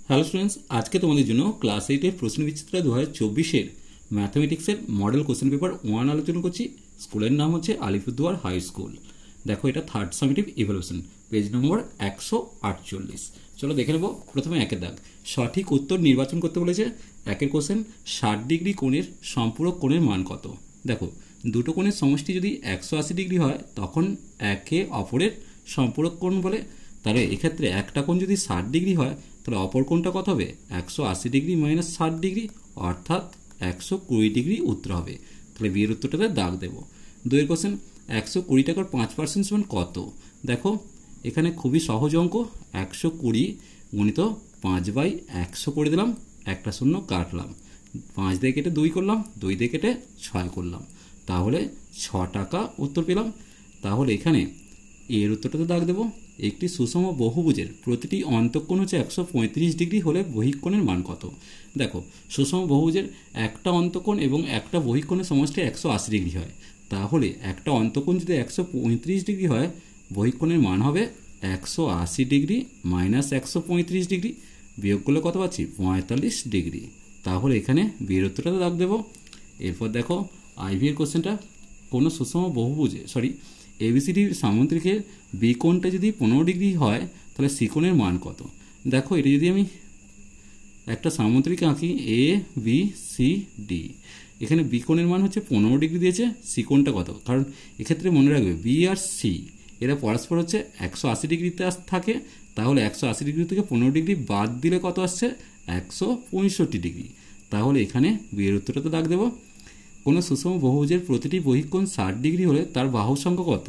Hello students, আজকে তোমাদের জন্য ক্লাস 8-এর প্রশ্নবিচিত্রা 2024-এর ম্যাথমেটিক্সের মডেল কোশ্চেন পেপার 1 আলোচনা করছি। স্কুলের নাম হচ্ছে আলিপুরদুয়ার হাই স্কুল। দেখো, এটা third summative evaluation, page number 148। চলো দেখে নেব। প্রথমে একের দাগ, সঠিক উত্তর নির্বাচন করতে বলেছে। একের কোশ্চেন, 60 ডিগ্রি কোণের সম্পূরক কোণের মান কত? দেখো, দুটো কোণের সমষ্টি যদি 180 ডিগ্রি হয় তখন একে অপরের সম্পূরক কোণ বলে। তাহলে এক্ষেত্রে একটা কোণ যদি 60 ডিগ্রি হয় তাহলে অপর কোণটা কত হবে? 180 ডিগ্রি মাইনাস 60 ডিগ্রি, অর্থাৎ 120 ডিগ্রি উত্তর হবে। তাহলে বিয়ের উত্তরটাতে দাগ দেব। দুইয়ের কোশ্চেন, 120 টাকার 5% সমান কত? দেখো, এখানে খুবই সহজ অঙ্ক। 120 গুণিত 5/100 করে দিলাম, একটা শূন্য কাটলাম, 5 দিয়ে কেটে 2 করলাম, 2 দিয়ে কেটে 6 করলাম, তাহলে 6 টাকা উত্তর পেলাম। তাহলে এখানে এর উত্তরটাতে দাগ দেব। একটি সুষম বহুভুজের প্রতিটি অন্তঃকোণ হচ্ছে 135 ডিগ্রি হলে বহিঃকোণের মান কত? দেখো, সুষম বহুভুজের একটা অন্তঃকোণ এবং একটা বহিঃকোণের সমষ্টি 180 ডিগ্রি হয়। তাহলে একটা অন্তঃকোণ যদি 135 ডিগ্রি হয়, বহিঃকোণের মান হবে 180 ডিগ্রি মাইনাস 135 ডিগ্রি, বিয়োগ করলে কত পাচ্ছি? 45 ডিগ্রি। তাহলে এখানে বিয়ের উত্তরটাতে দাগ দেব। এরপর দেখো আইভি এর কোশ্চেনটা, কোনো সুষম বহুভুজে এবিসিডি সামুদ্রিকের বি কোণটা যদি 15 ডিগ্রি হয় তাহলে সি কোণের মান কত? দেখো, এটা যদি আমি একটা সামুদ্রিক আঁকি এ বি সি ডি, এখানে বি কোণের মান হচ্ছে 15 ডিগ্রি দিয়েছে, সি কোণটা কত? কারণ এক্ষেত্রে মনে রাখবে বি আর সি এরা পরস্পর হচ্ছে 180 ডিগ্রিতে থাকে। তাহলে 180 ডিগ্রি থেকে 15 ডিগ্রি বাদ দিলে কত আসছে? 165 ডিগ্রি। তাহলে এখানে বিয়ের উত্তরটাতে দাগ দেবো। কোনো সুষম বহুভুজের প্রতিটি বহিঃকোণ 60 ডিগ্রি হলে তার বাহু সংখ্যা কত?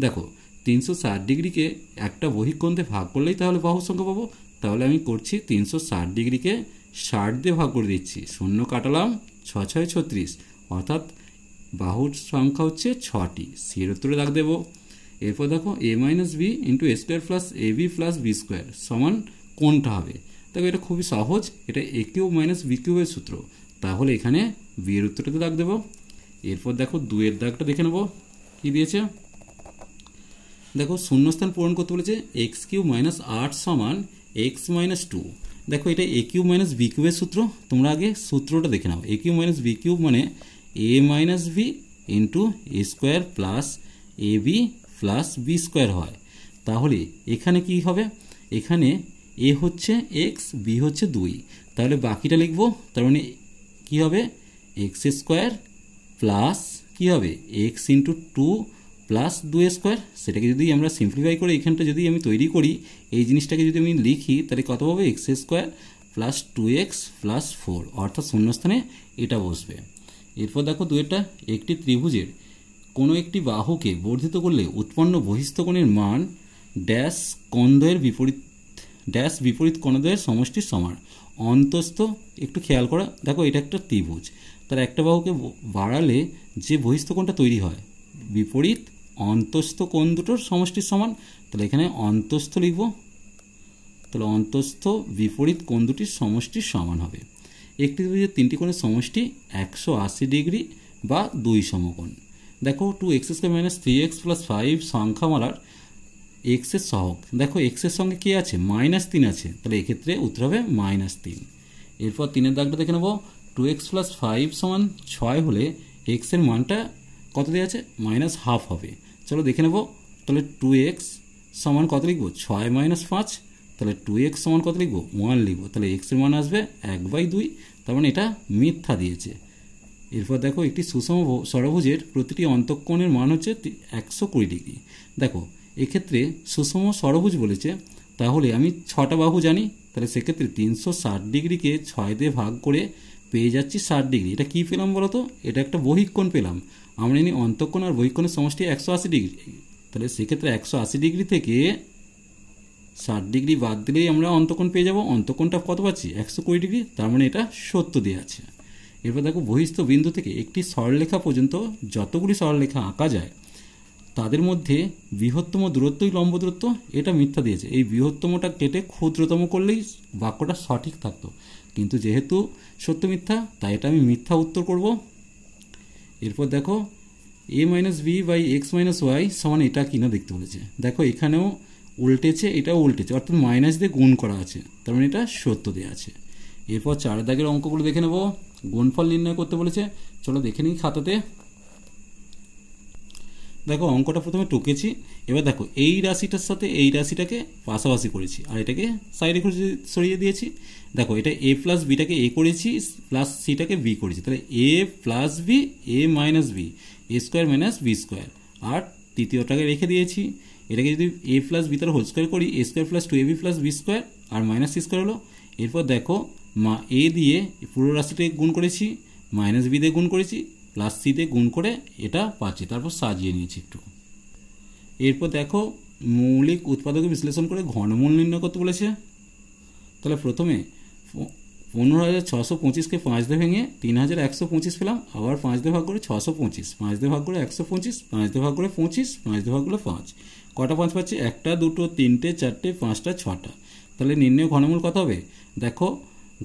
দেখো, 360 ডিগ্রিকে একটা বহিঃকোণতে ভাগ করলেই তাহলে বাহু সংখ্যা পাবো। তাহলে আমি করছি 360 ডিগ্রিকে 60 দিয়ে ভাগ করে দিচ্ছি, শূন্য কাটালাম, 6 6 36, অর্থাৎ বাহুর সংখ্যা হচ্ছে 6টি। সি এর উত্তরে দাগ দেবো। এরপর দেখো, এ minus B into A square plus A B plus B square সমান কোনটা হবে? দেখো, এটা খুবই সহজ, এটা এ কিউব মাইনাস বি কিউবের সূত্র। তাহলে এখানে বিয়ের উত্তরটাতে দাগ দেবো। এরপর দেখো দুইয়ের দাগটা দেখে নেবো কি দিয়েছে। দেখো, শূন্যস্থান পূরণ করতে বলেছে। এক্স কিউব মাইনাস 8 সমান এক্স মাইনাস 2। দেখো, এটা এ কিউব মাইনাস বি কিউবের সূত্র, তোমরা আগে সূত্রটা দেখে নাও। এ কিউব মাইনাস বি কিউব মানে এ minus B into A square plus A B plus B square হয়। তাহলে এখানে কি হবে? এখানে এ হচ্ছে এক্স, বি হচ্ছে 2, তাহলে বাকিটা লিখবো। তার মানে কী হবে? এক্স স্কোয়ার প্লাস কী হবে? X into 2 plus 2 square. সেটাকে যদি আমরা সিম্পলিফাই করে এখানটা যদি আমি তৈরি করি, এই জিনিসটাকে যদি আমি লিখি, তাহলে কত হবে? X square plus 2x plus 4, অর্থাৎ শূন্যস্থানে এটা বসবে। এরপর দেখো দুয়েরটা, একটি ত্রিভুজের কোনো একটি বাহুকে বর্ধিত করলে উৎপন্ন বহিস্থ কোণের মান ড্যাশ কোণদ্বয়ের বিপরীত কোণদ্বয়ের সমষ্টির সমান। অন্তস্থ একটু খেয়াল করা, দেখো এটা একটা ত্রিভুজ, তার একটা বাহুকে বাড়ালে যে বহিস্থ কোণটা তৈরি হয় বিপরীত অন্তস্থ কোণ দুটোর সমষ্টির সমান। তাহলে এখানে অন্তস্থ লিখব, তাহলে অন্তস্থ বিপরীত কোণ দুটির সমষ্টির সমান হবে। একটি ত্রিভুজের তিনটি কোণের সমষ্টি 180 ডিগ্রি বা 2 সমকোণ। দেখো, 2x square minus 3x plus 5 সংখ্যামালার এক্সের সহগ। দেখো, এক্সের সঙ্গে কী আছে? -3 আছে, তাহলে এক্ষেত্রে উত্তর হবে -3। এরপর 3-এর দাগটা দেখে নেব। 2x প্লাস 5 সমান 6 হলে এক্সের মানটা কত দেওয়া আছে? -1/2 হবে। চলো দেখে নেব। তাহলে 2x সমান কত লিখব? 6 মাইনাস 5, তাহলে 2x সমান কত লিখব? 1 লিখব। তাহলে এক্সের মান আসবে 1/2, তার মানে এটা মিথ্যা দিয়েছে। এরপর দেখো, একটি সুষম ষড়ভুজের প্রতিটি অন্তঃকোণের মান হচ্ছে 120 ডিগ্রি। দেখো, এক্ষেত্রে সুষম ষড়ভুজ বলেছে, তাহলে আমি 6টা বাহু জানি, তাহলে সেক্ষেত্রে 360 ডিগ্রিকে 6 দিয়ে ভাগ করে পেয়ে যাচ্ছি 60 ডিগ্রি। এটা কী পেলাম বলো তো? এটা একটা বহিঃকোণ পেলাম। আমরা জানি অন্তঃকোণ আর বহিঃকোণের সমষ্টি 180 ডিগ্রি, তাহলে সেক্ষেত্রে 180 ডিগ্রি থেকে 60 ডিগ্রি বাদ দিলেই আমরা অন্তঃকোণ পেয়ে যাব। অন্তঃকোণটা কত পাচ্ছি? 120 ডিগ্রি, তার মানে এটা সত্য দিয়ে আছে। এরপর দেখো, বহিস্থ বিন্দু থেকে একটি সরলরেখা পর্যন্ত যতগুলি সরলরেখা আঁকা যায় তাদের মধ্যে বৃহত্তম দূরত্বই লম্ব দূরত্ব, এটা মিথ্যা দিয়েছে। এই বৃহত্তমটা কেটে ক্ষুদ্রতম করলেই বাক্যটা সঠিক থাকতো, কিন্তু যেহেতু সত্য মিথ্যা তাই এটা আমি মিথ্যা উত্তর করব। এরপর দেখো, a minus b by x minus y সমান এটা কিনা দেখতে বলেছে। দেখো, এখানেও উল্টেছে, এটাও উল্টেছে, অর্থাৎ মাইনাস দিয়ে গুণ করা আছে, তার মানে এটা সত্য দেওয়া আছে। এরপর 4 দাগের অঙ্কগুলো দেখে নেব। গুণফল নির্ণয় করতে বলেছে, চলো দেখে নিই খাতাতে। দেখো অঙ্কটা প্রথমে টুকেছি, এবার দেখো এই রাশিটার সাথে এই রাশিটাকে পাশাপাশি করেছি আর এটাকে সাইডে সরিয়ে দিয়েছি। দেখো এটা এ প্লাস বিটাকে এ করেছি, প্লাস সিটাকে বি করেছি, তাহলে A plus B A minus B A square minus B square, আর তৃতীয়টাকে রেখে দিয়েছি। এটাকে যদি এ প্লাস বি তার হোল স্কোয়ার করি, A square plus 2ab plus B square আর মাইনাস সি স্কোয়ার হলো। এরপর দেখো এ দিয়ে পুরো রাশিটাকে গুণ করেছি, মাইনাস বি দিয়ে গুণ করেছি, প্লাস সি দিয়ে গুণ করে এটা পাচ্ছি, তারপর সাজিয়ে নিয়েছি একটু। এরপর দেখো মৌলিক উৎপাদকে বিশ্লেষণ করে ঘনমূল নির্ণয় করতে বলেছে। তাহলে প্রথমে 15,625কে 5 দিয়ে ভেঙে 3,125 পেলাম, আবার 5 দিয়ে ভাগ করে 625, 5 দিয়ে ভাগ করে 125, 5 দিয়ে ভাগ করে 25, 5 দিয়ে ভাগ করে 5। কটা 5 পাচ্ছি? 1টা 2টো 3টে 4টে 5টা 6টা। তাহলে নির্ণয় ঘনমূল কত হবে? দেখো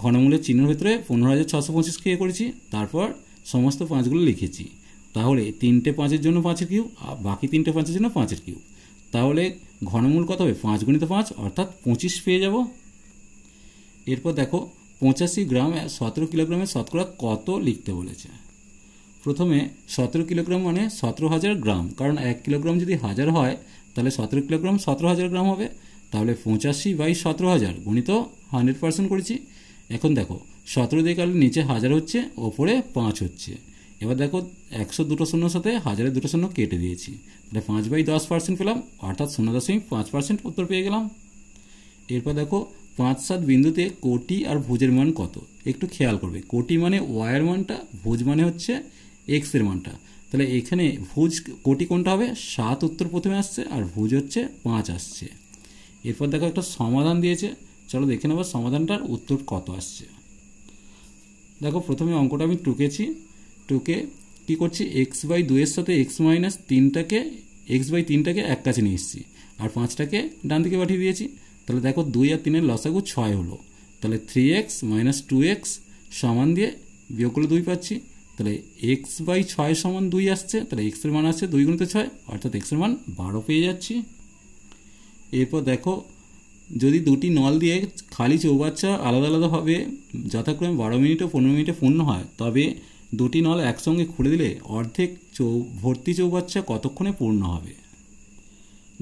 ঘনমূলের চিহ্নের ভিতরে 15,625কে করেছি, তারপর সমস্ত 5গুলো লিখেছি। তাহলে 3টে 5-এর জন্য 5-এর কিউব, আর বাকি 3টে 5-এর জন্য 5-এর কিউব। তাহলে ঘনমূল কত হবে? 5 গুণিত 5 অর্থাৎ 25 পেয়ে যাব। এরপর দেখো 85 গ্রাম 17 কিলোগ্রামের শতকরা কত লিখতে বলেছে। প্রথমে 17 কিলোগ্রাম মানে 17,000 গ্রাম, কারণ 1 কিলোগ্রাম যদি 1000 হয় তাহলে 17 কিলোগ্রাম 17,000 গ্রাম হবে। তাহলে 85/17,000 গুণিত 100% করেছি। এখন দেখো 17 দিয়ে কাটলে নিচে 1000 হচ্ছে, ওপরে 5 হচ্ছে। এবার দেখো 100 দুটো শূন্যর সাথে 1000-এর দুটো শূন্য কেটে দিয়েছি, তাহলে 5/10% পেলাম, অর্থাৎ 0.5% উত্তর পেয়ে গেলাম। এরপর দেখো 5-7 বিন্দুতে কোটি আর ভুজের মান কত, একটু খেয়াল করবে। কোটি মানে ওয়াইয়ের মানটা, ভুজ মানে হচ্ছে এক্সের মানটা। তাহলে এখানে ভুজ কোটি কোনটা হবে? 7 উত্তর প্রথমে আসছে আর ভুজ হচ্ছে 5 আসছে। এরপর দেখো একটা সমাধান দিয়েছে, চলো দেখে নেব সমাধানটার উত্তর কত আসছে। দেখো প্রথমে অঙ্কটা আমি টুকেছি, টুকে কী করছি, x/2-এর সাথে x-3টাকে এক কাছে নিয়ে এসেছি আর 5টাকে ডান দিকে পাঠিয়ে দিয়েছি। তাহলে দেখো 2 আর 3-এর লসাগু 6 হলো। তাহলে 3x - 2x সমান দিয়ে বিয়োগ করলে 2 পাচ্ছি। তাহলে x/6 সমান 2 আসছে, তাহলে x এর মান আসছে 2 গুণিত 6, অর্থাৎ x এর মান 12 পেয়ে যাচ্ছি। এরপর দেখো যদি দুটি নল দিয়ে খালি চৌবাচ্চা আলাদা আলাদাভাবে যথাক্রমে 12 মিনিট ও 15 মিনিটে পূর্ণ হয়, তবে দুটি নল একসঙ্গে খুলে দিলে অর্ধেক ভর্তি চৌবাচ্চা কতক্ষণে পূর্ণ হবে।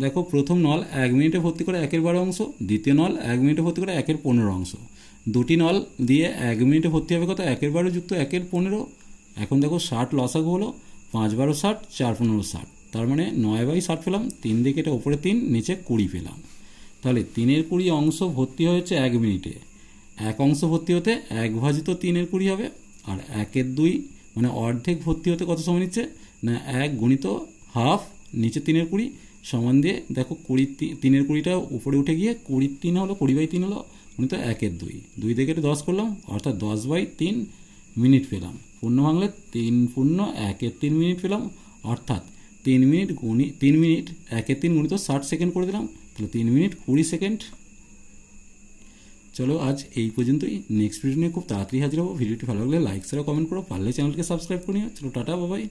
দেখো প্রথম নল 1 মিনিটে ভর্তি করে 1/12 অংশ, দ্বিতীয় নল 1 মিনিটে ভর্তি করে 1/15 অংশ। দুটি নল দিয়ে 1 মিনিটে ভর্তি হবে কত? 1/12 যুক্ত 1/15। এখন দেখো 60 লসাগু হলো, 5/12 60, 4/15 60, তার মানে 9/60 পেলাম। 3 দিকে এটা ওপরে 3 নিচে 20 পেলাম। তাহলে 3/20 অংশ ভর্তি হয়েছে 1 মিনিটে, 1 অংশ ভর্তি হতে 1/3/20 হবে, আর 1/2 মানে অর্ধেক ভর্তি হতে কত সময় নিচ্ছে না 1 গুণিত হাফ নিচে 3/20 সমান দিয়ে দেখো 3/20টা উপরে উঠে গিয়ে 20/3 হলো, 20/3 হলো গুণিত 1/2, 2 থেকে 10 করলাম, অর্থাৎ 10/3 মিনিট পেলাম। পূর্ণ ভাঙলে 3 পূর্ণ 1/3 মিনিট পেলাম, অর্থাৎ 3 মিনিট 1/3 গুণিত 60 সেকেন্ড করে দিলাম, তাহলে 3 মিনিট 20 সেকেন্ড। চলো আজ এই পর্যন্তই, নেক্সট ভিডিও নিয়ে খুব তাড়াতাড়ি হাজির হবো। ভিডিওটি ভালো লাগলে লাইক শেয়ার কমেন্ট করো, পারলে চ্যানেলকে সাবস্ক্রাইব করে নিও। চলো টাটা, বাবাই।